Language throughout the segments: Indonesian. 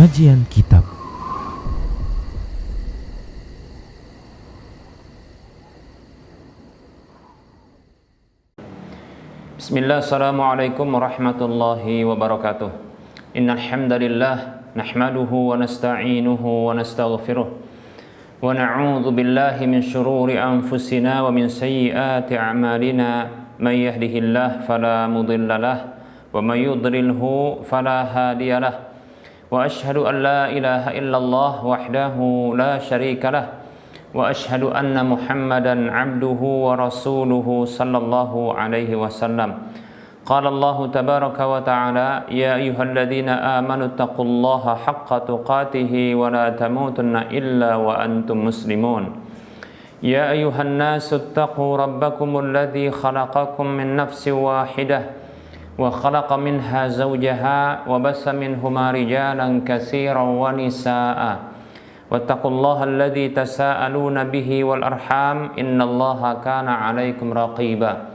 Kajian Kitab. Bismillah, assalamualaikum warahmatullahi wabarakatuh. Innal hamdalillah nahmaduhu wa nasta'inuhu wa nastaghfiruh wa na'udzu billahi min shururi anfusina wa min sayyiati a'malina. May yahdihillahu fala mudilla lahu wa may yudlilhu fala hadiya lahu. Wa ashhadu an la ilaha illallah wahdahu la syarika lahu wa ashhadu anna Muhammadan abduhu wa rasuluhu sallallahu alaihi wasallam. Qala Allah tabaraka wa ta'ala, ya ayyuhalladzina amanu taqullaha haqqa tuqatih wa la tamutunna illa wa antum muslimun. Ya ayyuhan nasu taqu rabbakumul ladzi khalaqakum min nafsin wahidah wa khalaqa minha zawjaha wa bassa minhuma rijalan katsiran wa nisaa'a. Wattaqullaha alladzi tasaaluna bihi wal arham innallaha kana 'alaikum raqiba.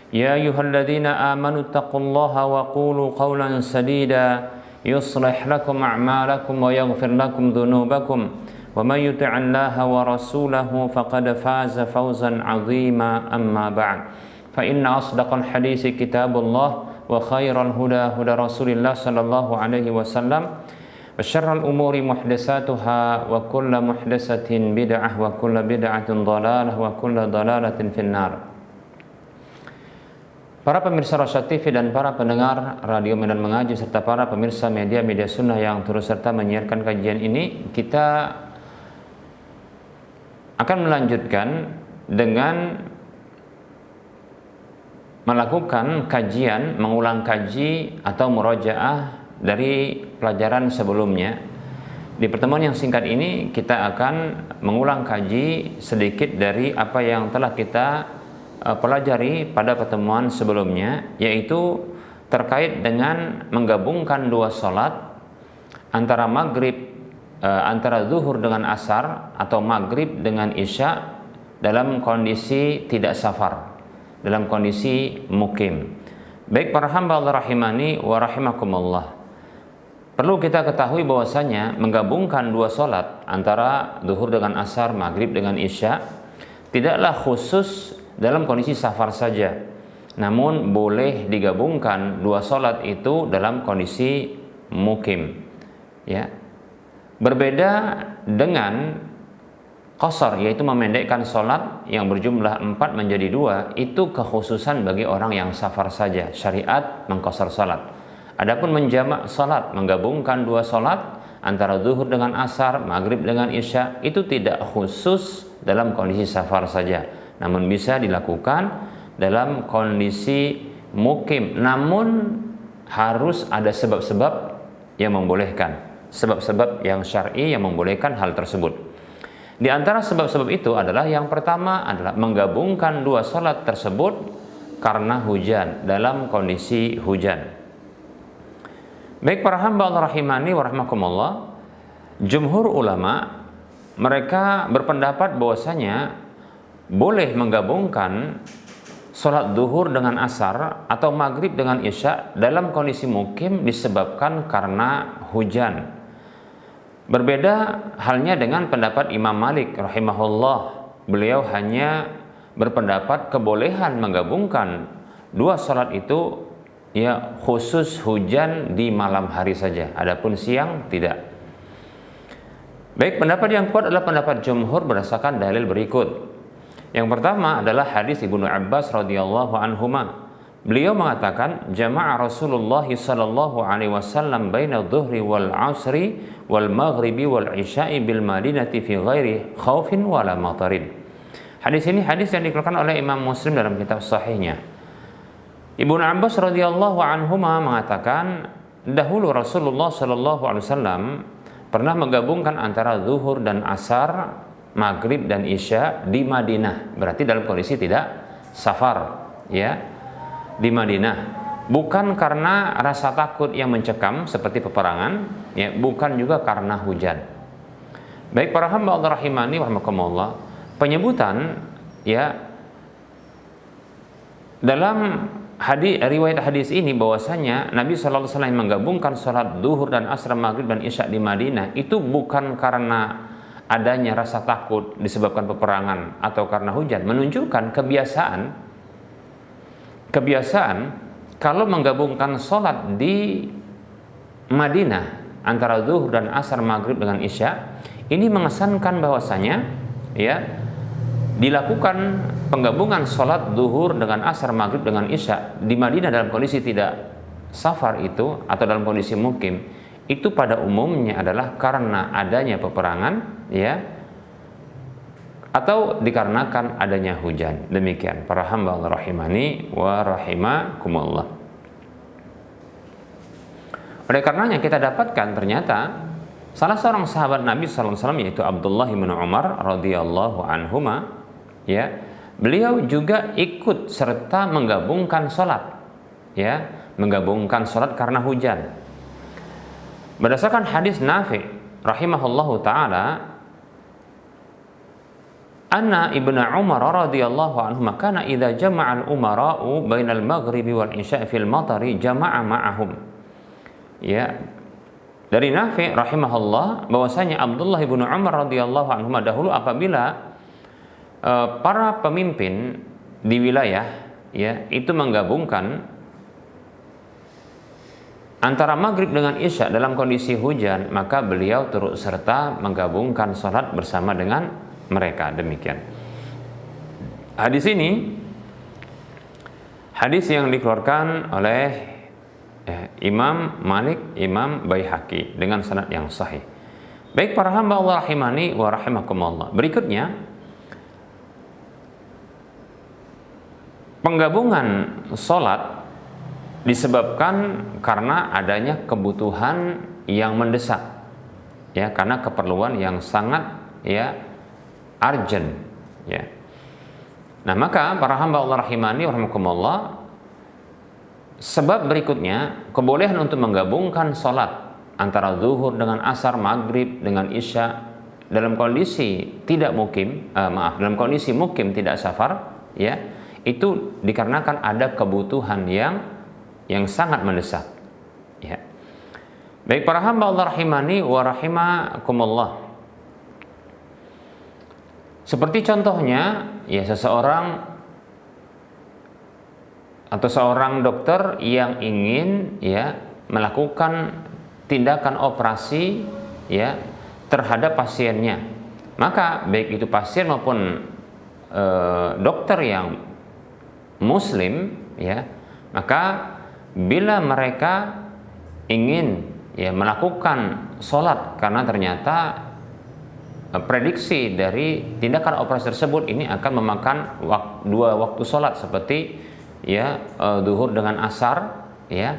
Ya ayyuhalladzina amanu taqullaha wa qulu qawlan sadida yuslih lakum a'malakum wa yaghfir lakum dhunubakum wa may yuti'illaha wa rasulahu faqad faza fawzan 'azima. Amma ba'd. Fa inna asdaqal haditsi kitabullah wa khairal huda huda Rasulillah sallallahu alaihi wasallam wa syarrul umuri muhdatsatuha wa kullu muhdatsatin bid'ah wa kullu bid'atin dhalalah wa kullu dhalalatin finnar. Para pemirsa Rasyad TV dan para pendengar Radio Medan Mengaji serta para pemirsa media sunnah yang turut serta menyiarkan kajian ini, kita akan melanjutkan dengan melakukan kajian, mengulang kaji atau murojaah dari pelajaran sebelumnya. Di pertemuan yang singkat ini kita akan mengulang kaji sedikit dari apa yang telah kita pelajari pada pertemuan sebelumnya, yaitu terkait dengan menggabungkan dua sholat antara maghrib, antara zuhur dengan asar atau maghrib dengan isya dalam kondisi tidak safar, dalam kondisi mukim. Baik para hamba Allah rahimani wa rahimakumullah, perlu kita ketahui bahwasanya menggabungkan dua sholat antara zuhur dengan asar, maghrib dengan isya tidaklah khusus dalam kondisi safar saja, namun boleh digabungkan dua sholat itu dalam kondisi mukim, ya. Berbeda dengan qasar, yaitu memendekkan sholat yang berjumlah 4 menjadi 2, itu kekhususan bagi orang yang safar saja. Syariat mengqasar sholat. Adapun menjamak sholat, menggabungkan dua sholat antara zuhur dengan asar, maghrib dengan isya, itu tidak khusus dalam kondisi safar saja, namun bisa dilakukan dalam kondisi mukim. Namun harus ada sebab-sebab yang membolehkan, sebab-sebab yang syar'i yang membolehkan hal tersebut. Di antara sebab-sebab itu adalah yang pertama adalah menggabungkan dua sholat tersebut karena hujan, dalam kondisi hujan. Baik para hamba Allah rahimani wa rahimakumullah, jumhur ulama mereka berpendapat bahwasanya boleh menggabungkan sholat zuhur dengan asar atau maghrib dengan isya dalam kondisi mukim disebabkan karena hujan. Berbeda halnya dengan pendapat Imam Malik rahimahullah. Beliau hanya berpendapat kebolehan menggabungkan dua salat itu ya khusus hujan di malam hari saja, adapun siang tidak. Baik, pendapat yang kuat adalah pendapat jumhur berdasarkan dalil berikut. Yang pertama adalah hadis Ibnu Abbas radhiyallahu anhuma. Beliau mengatakan, jama'a Rasulullah sallallahu alaihi wasallam baina dhuhri wal asri wal maghribi wal isya'i bil madinati fi ghairi khaufin wala matarin. Hadis ini hadis yang dikeluarkan oleh Imam Muslim dalam kitab sahihnya. Ibnu Abbas radhiyallahu anhuma mengatakan, dahulu Rasulullah sallallahu alaihi wasallam pernah menggabungkan antara zuhur dan asar, maghrib dan isya di Madinah. Berarti dalam kondisi tidak safar, ya. Di Madinah, bukan karena rasa takut yang mencekam seperti peperangan, ya, bukan juga karena hujan. Baik para hamba Allah rahimani wa rahimakumullah, penyebutan ya dalam riwayat hadis ini bahwasanya Nabi sallallahu alaihi wasallam menggabungkan salat duhur dan asar, maghrib dan isya di Madinah itu bukan karena adanya rasa takut disebabkan peperangan atau karena hujan, menunjukkan kebiasaan kalau menggabungkan salat di Madinah antara zuhur dan asar, maghrib dengan isya, ini mengesankan bahwasanya ya dilakukan penggabungan sholat zuhur dengan asar, maghrib dengan isya di Madinah dalam kondisi tidak safar itu atau dalam kondisi mukim itu pada umumnya adalah karena adanya peperangan ya atau dikarenakan adanya hujan. Demikian para hamba Allah rahimani wa rahimakumullah. Oleh karenanya kita dapatkan ternyata salah seorang sahabat Nabi sallallahu alaihi wasallam yaitu Abdullah bin Umar radhiyallahu anhuma ya, beliau juga ikut serta menggabungkan sholat ya, menggabungkan sholat karena hujan. Berdasarkan hadis Nafi rahimahullahu taala, anna ibnu Umar radhiyallahu anhu kana idza jama'a al-umara'u bainal maghribi wal isya' fil matari jama'a ma'ahum. Ya, dari Nafi rahimahullah bahwasanya Abdullah bin Umar radhiyallahu anhu dahulu apabila para pemimpin di wilayah ya itu menggabungkan antara maghrib dengan isya dalam kondisi hujan, maka beliau turut serta menggabungkan sholat bersama dengan mereka. Demikian hadis ini, hadis yang dikeluarkan oleh Imam Malik, Imam Baihaqi dengan sanad yang sahih. Baik para hamba Allah rahimani wa rahimakumullah, berikutnya penggabungan sholat disebabkan karena adanya kebutuhan yang mendesak, ya, karena keperluan yang sangat ya urgent, ya. Nah maka para hamba Allah rahimani warahmatullah, sebab berikutnya kebolehan untuk menggabungkan sholat antara zuhur dengan asar, maghrib dengan isya dalam kondisi tidak mukim, dalam kondisi mukim tidak safar, ya. Itu dikarenakan ada kebutuhan yang sangat mendesak ya. Baik para hamba Allah rahimani wa rahimakumullah, seperti contohnya ya seseorang atau seorang dokter yang ingin ya melakukan tindakan operasi ya terhadap pasiennya, maka baik itu pasien maupun dokter yang muslim ya, maka bila mereka ingin ya melakukan sholat karena ternyata prediksi dari tindakan operasi tersebut ini akan memakan dua waktu sholat seperti ya zuhur dengan asar ya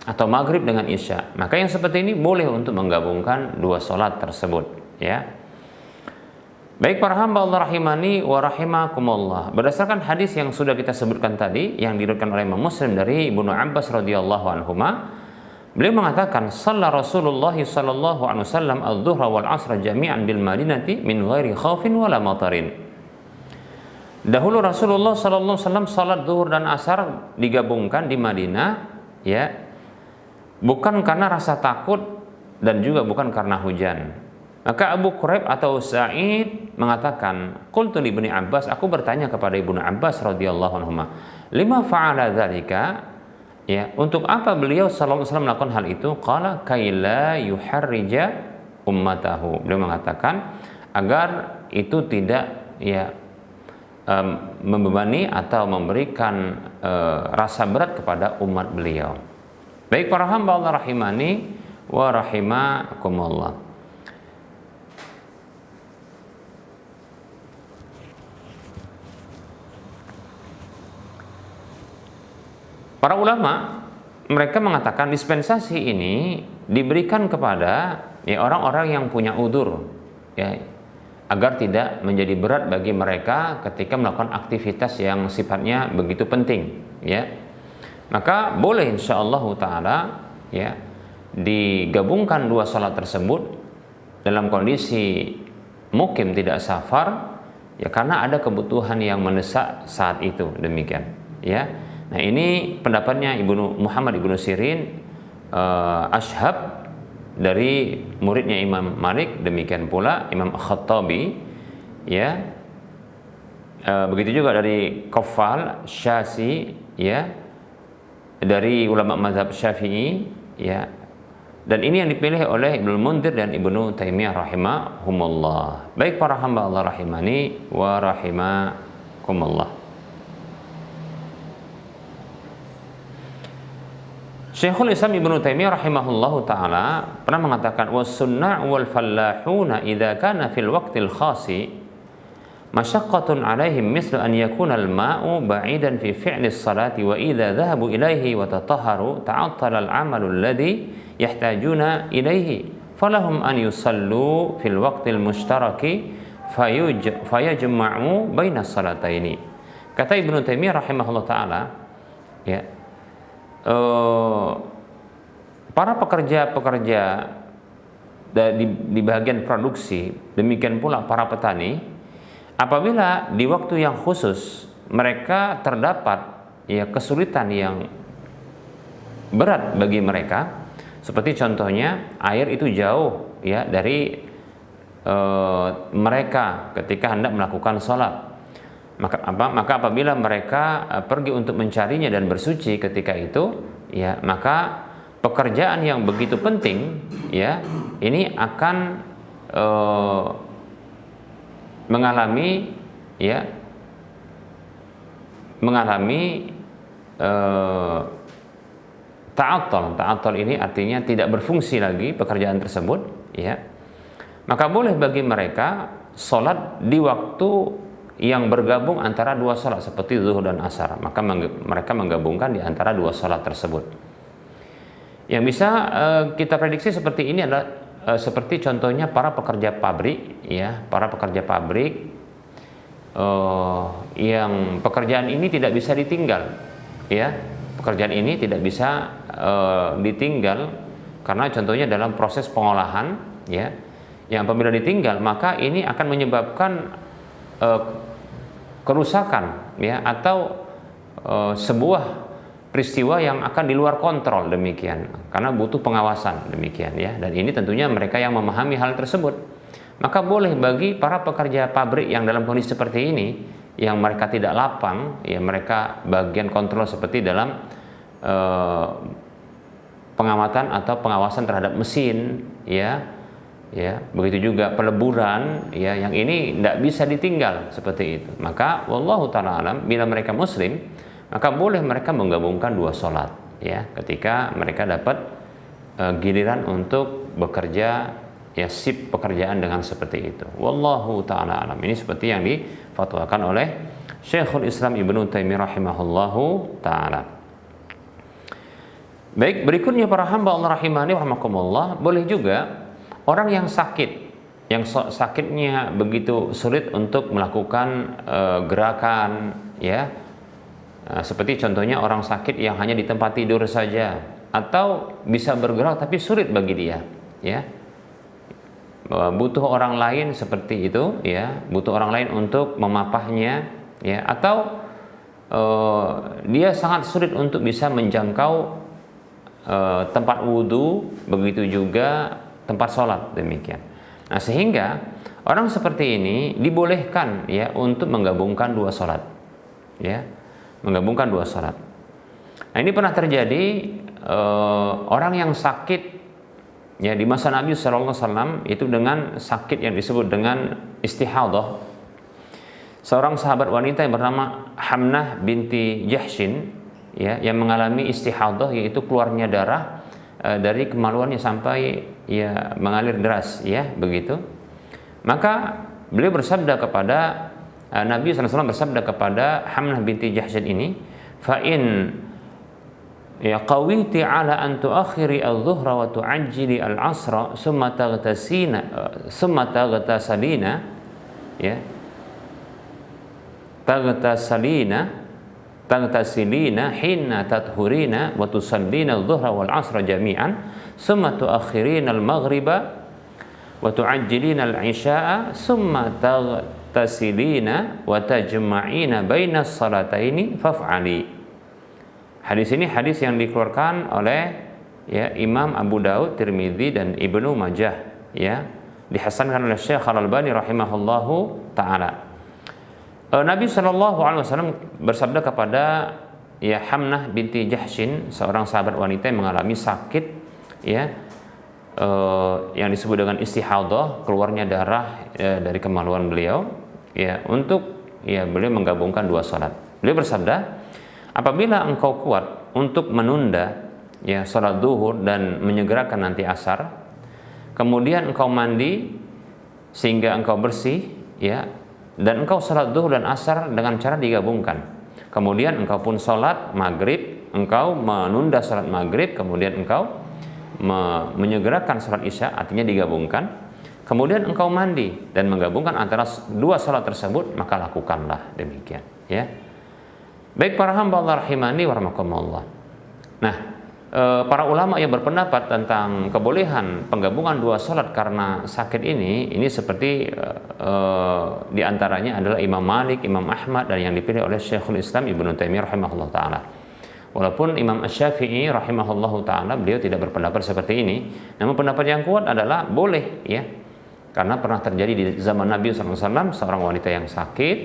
atau maghrib dengan isya, maka yang seperti ini boleh untuk menggabungkan dua sholat tersebut ya. Baik para hamba Allah rahimani wa rahimakumullah, berdasarkan hadis yang sudah kita sebutkan tadi yang diriwayatkan oleh Imam Muslim dari Ibnu Abbas radhiyallahu anhuma, beliau mengatakan shalla Rasulullah sallallahu alaihi wasallam adz-dzuhra wal 'ashra jami'an bil Madinati min ghairi khaufin wala matarin. Dahulu Rasulullah sallallahu alaihi wasallam salat zuhur dan asar digabungkan di Madinah ya, bukan karena rasa takut dan juga bukan karena hujan. Maka Abu Quraib atau Sa'id mengatakan, qultu li Ibnu Abbas, aku bertanya kepada Ibnu Abbas radhiyallahu anhu, lima fa'ala dzalika, ya, untuk apa beliau sallallahu alaihi wasallam melakukan hal itu? Qala kaila yuharrija ummatahu. Beliau mengatakan agar itu tidak ya membebani atau memberikan rasa berat kepada umat beliau. Baik para hamba Allah rahimani wa rahimakumullah. Para ulama mereka mengatakan dispensasi ini diberikan kepada ya orang-orang yang punya udzur ya, agar tidak menjadi berat bagi mereka ketika melakukan aktivitas yang sifatnya begitu penting ya. Maka boleh insyaallah taala ya digabungkan dua salat tersebut dalam kondisi mukim tidak safar ya, karena ada kebutuhan yang mendesak saat itu, demikian ya. Nah, ini pendapatnya Muhammad ibnu Sirin, Ashhab dari muridnya Imam Malik, demikian pula Imam Khattabi, ya. Begitu juga dari Qaffal, Syasi, ya, dari ulama mazhab Syafi'i, ya. Dan ini yang dipilih oleh Ibnu Mundzir dan Ibnu Taimiyah rahimahumullah. Baik para hamba Allah rahimani wa rahimakumullah. Syekhul Islam Ibnu Taimiyah rahimahullahu taala pernah mengatakan, was-sunnah wal fallahuna idza kana fil waqtil khasi masyaqqatun 'alaihim mislu an yakuna al-ma'u ba'idan fi fi'li as-salati wa idza dhahabu ilaihi wa tatahharu ta'attala al-'amalu alladhi yahtajuna ilaihi falahum an yusallu fil waqtil mushtaraki fayajma'u baina as-salataini. Kata Ibnu Taimiyah rahimahullah taala, ya, para pekerja-pekerja di bagian produksi, demikian pula para petani, apabila di waktu yang khusus mereka terdapat, ya, kesulitan yang berat bagi mereka, seperti contohnya air itu jauh, ya, dari mereka ketika hendak melakukan sholat, maka apabila mereka pergi untuk mencarinya dan bersuci ketika itu, ya, maka pekerjaan yang begitu penting, ya, ini akan mengalami ta'attul ini artinya tidak berfungsi lagi pekerjaan tersebut, ya. Maka boleh bagi mereka sholat di waktu yang bergabung antara dua sholat seperti zuhur dan asar, maka mereka menggabungkan di antara dua sholat tersebut. Yang bisa kita prediksi seperti ini adalah seperti contohnya para pekerja pabrik, ya, para pekerja pabrik yang pekerjaan ini tidak bisa ditinggal, ya, pekerjaan ini tidak bisa ditinggal karena contohnya dalam proses pengolahan, ya, yang apabila ditinggal maka ini akan menyebabkan kerusakan, ya, atau sebuah peristiwa yang akan di luar kontrol, demikian, karena butuh pengawasan, demikian, ya. Dan ini tentunya mereka yang memahami hal tersebut. Maka boleh bagi para pekerja pabrik yang dalam kondisi seperti ini, yang mereka tidak lapang, ya, mereka bagian kontrol seperti dalam pengamatan atau pengawasan terhadap mesin, ya, begitu juga peleburan, ya, yang ini tidak bisa ditinggal seperti itu. Maka wallahu ta'ala alam, bila mereka muslim, maka boleh mereka menggabungkan dua sholat, ya, ketika mereka dapat giliran untuk bekerja, ya, sip pekerjaan dengan seperti itu. Wallahu ta'ala alam. Ini seperti yang difatwakan oleh Syekhul Islam Ibnu Taimiyah rahimahullahu ta'ala. Baik, berikutnya para hamba Allah rahimani rahimakumullah, boleh juga orang yang sakit, yang sakitnya begitu sulit untuk melakukan gerakan, ya, seperti contohnya orang sakit yang hanya di tempat tidur saja, atau bisa bergerak tapi sulit bagi dia, ya, butuh orang lain seperti itu, ya, butuh orang lain untuk memapahnya, ya, atau dia sangat sulit untuk bisa menjangkau tempat wudhu, begitu juga tempat sholat, demikian. Nah, sehingga orang seperti ini dibolehkan, ya, untuk menggabungkan dua sholat, ya, menggabungkan dua sholat. Nah, ini pernah terjadi orang yang sakit, ya, di masa Nabi SAW itu dengan sakit yang disebut dengan istihadah. Seorang sahabat wanita yang bernama Hamnah binti Jahshin, ya, yang mengalami istihadah, yaitu keluarnya darah dari kemaluannya sampai, ya, mengalir deras, ya, begitu. Maka beliau bersabda kepada Nabi SAW bersabda kepada Hamnah binti Jahshin ini, fa in ya qawiti ala an tuakhiri adh-dhuhra wa tu'ajjili al-'asra summa taghtasalina, ya, taghtasilina hinna tathurina wa tusallina adh-dhuhra wal 'asra jami'an summa tuakhirina al-maghriba wa tu'ajjilina al-'isha'a summa taghtasilina wa tajma'ina baina as-salataini faf'ali. Hadis ini hadis yang dikeluarkan oleh ya Imam Abu Daud, Tirmidzi dan Ibnu Majah, ya, dihasankan oleh Syekh Al-Albani rahimahullahu taala. Nabi Shallallahu alaihi wasallam bersabda kepada ya Hamnah binti Jahshin, seorang sahabat wanita yang mengalami sakit, ya, yang disebut dengan istihadah, keluarnya darah dari kemaluan beliau, ya, untuk ya beliau menggabungkan dua salat. Beliau bersabda, apabila engkau kuat untuk menunda ya salat zuhur dan menyegerakan nanti asar, kemudian engkau mandi sehingga engkau bersih, ya, dan engkau salat zuhur dan asar dengan cara digabungkan. Kemudian engkau pun salat maghrib, engkau menunda salat maghrib, kemudian engkau menyegerakan salat isya, artinya digabungkan. Kemudian engkau mandi dan menggabungkan antara dua salat tersebut, maka lakukanlah demikian, ya. Baik para hamba Allah rahimani wa rahmakumullah. Nah, para ulama yang berpendapat tentang kebolehan penggabungan dua salat karena sakit ini seperti diantaranya adalah Imam Malik, Imam Ahmad, dan yang dipilih oleh Syekhul Islam Ibnu Taimiyah rahimahullah taala. Walaupun Imam Asy-Syafi'i rahimahullahu taala beliau tidak berpendapat seperti ini, namun pendapat yang kuat adalah boleh, ya, karena pernah terjadi di zaman Nabi SAW seorang wanita yang sakit,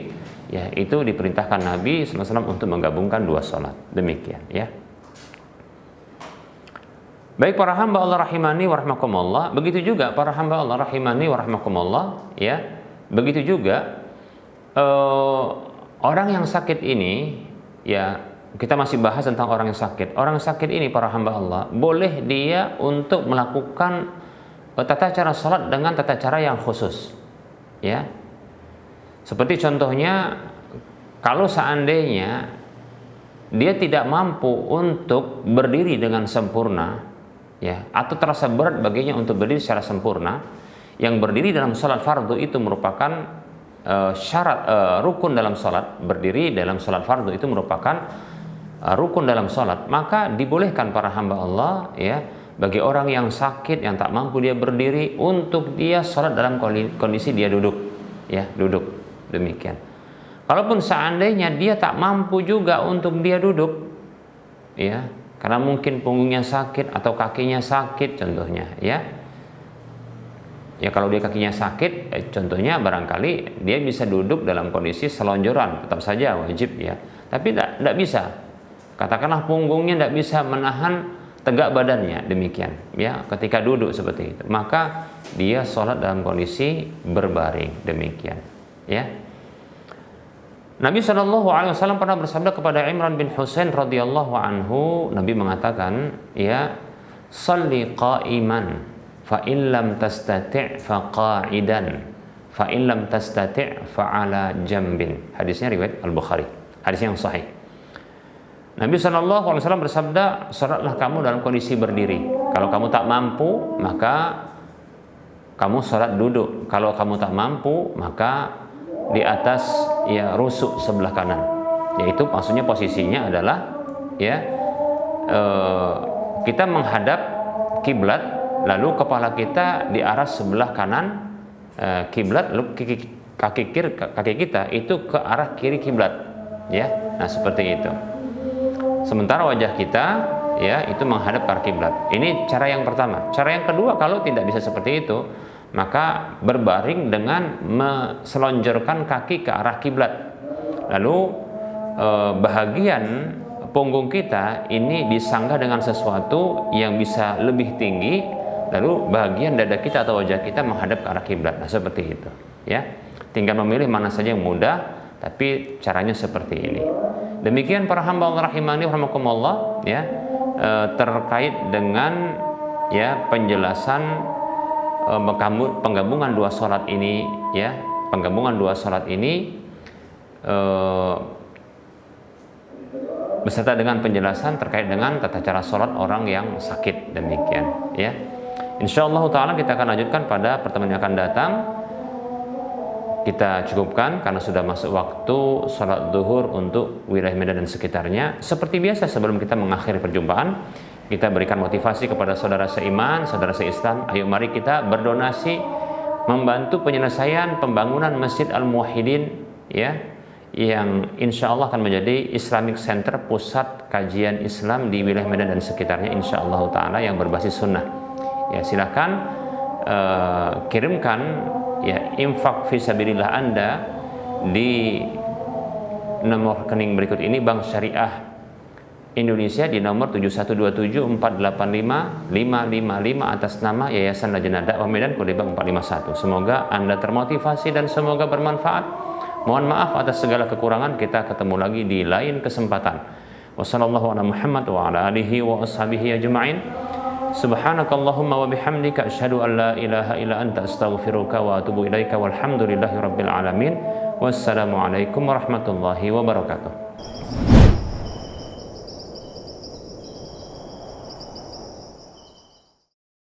ya, itu diperintahkan Nabi SAW untuk menggabungkan dua salat. Demikian, ya. Baik para hamba Allah rahimani wa rahmakumullah, begitu juga para hamba Allah rahimani wa rahmakumullah, ya. Begitu juga orang yang sakit ini, ya, kita masih bahas tentang orang yang sakit. Orang sakit ini para hamba Allah boleh dia untuk melakukan tata cara salat dengan tata cara yang khusus, ya. Seperti contohnya kalau seandainya dia tidak mampu untuk berdiri dengan sempurna, ya, atau terasa berat baginya untuk berdiri secara sempurna, yang berdiri dalam salat fardu itu merupakan syarat rukun dalam salat. Berdiri dalam salat fardu itu merupakan rukun dalam salat, maka dibolehkan para hamba Allah, ya, bagi orang yang sakit yang tak mampu dia berdiri untuk dia salat dalam kondisi dia duduk, ya, duduk. Demikian. Kalaupun seandainya dia tak mampu juga untuk dia duduk, ya, karena mungkin punggungnya sakit atau kakinya sakit contohnya, ya. Ya kalau dia kakinya sakit, contohnya barangkali dia bisa duduk dalam kondisi selonjoran, tetap saja wajib, ya. Tapi tidak bisa. Katakanlah punggungnya tidak bisa menahan tegak badannya, demikian, ya, ketika duduk seperti itu, maka dia sholat dalam kondisi berbaring, demikian, ya. Nabi SAW pernah bersabda kepada Imran bin Husain radhiyallahu anhu, Nabi mengatakan, ya, salli qa'iman fa in lam tastati' fa qa'idan fa in lam tastati' fa ala jambin. Hadisnya riwayat Al-Bukhari, hadis yang sahih. Nabi SAW bersabda, salatlah kamu dalam kondisi berdiri. Kalau kamu tak mampu, maka kamu salat duduk. Kalau kamu tak mampu, maka di atas, ya, rusuk sebelah kanan. Yaitu maksudnya posisinya adalah, ya, kita menghadap kiblat, lalu kepala kita di arah sebelah kanan kiblat, lalu kaki kita itu ke arah kiri kiblat, ya. Nah seperti itu. Sementara wajah kita, ya, itu menghadap ke arah kiblat. Ini cara yang pertama. Cara yang kedua, kalau tidak bisa seperti itu, maka berbaring dengan meselonjorkan kaki ke arah kiblat. Lalu bahagian punggung kita ini disanggah dengan sesuatu yang bisa lebih tinggi, lalu bahagian dada kita atau wajah kita menghadap ke arah kiblat. Nah seperti itu, ya. Tinggal memilih mana saja yang mudah, tapi caranya seperti ini. Demikian para hamba Allah rahimani wa rahmakumullah, ya, terkait dengan, ya, penjelasan penggabungan dua salat ini, ya, penggabungan dua salat ini beserta dengan penjelasan terkait dengan tata cara salat orang yang sakit, demikian, ya. Insyaallah taala kita akan lanjutkan pada pertemuan yang akan datang. Kita cukupkan karena sudah masuk waktu salat zuhur untuk wilayah Medan dan sekitarnya. Seperti biasa sebelum kita mengakhiri perjumpaan, kita berikan motivasi kepada saudara seiman, saudara seislam. Ayo mari kita berdonasi membantu penyelesaian pembangunan Masjid Al-Muwahhidin, ya, yang insya Allah akan menjadi Islamic Center, pusat kajian Islam di wilayah Medan dan sekitarnya insya Allah Ta'ala yang berbasis sunnah. Ya, silakan kirimkan ya infak fisabilillah Anda di nomor rekening berikut ini: Bank Syariah Indonesia di nomor 7127485555 atas nama Yayasan Lajnah Dakwah Medan kode bank 451. Semoga Anda termotivasi dan semoga bermanfaat. Mohon maaf atas segala kekurangan. Kita ketemu lagi di lain kesempatan. Wassallallahu ala Muhammad wa ala alihi wa ashabihi ajma'in. Subhanakallahumma wa bihamdika asyhadu an la ilaha illa anta astaghfiruka wa atubu ilaika walhamdulillahi rabbil alamin. Wassalamualaikum warahmatullahi wabarakatuh.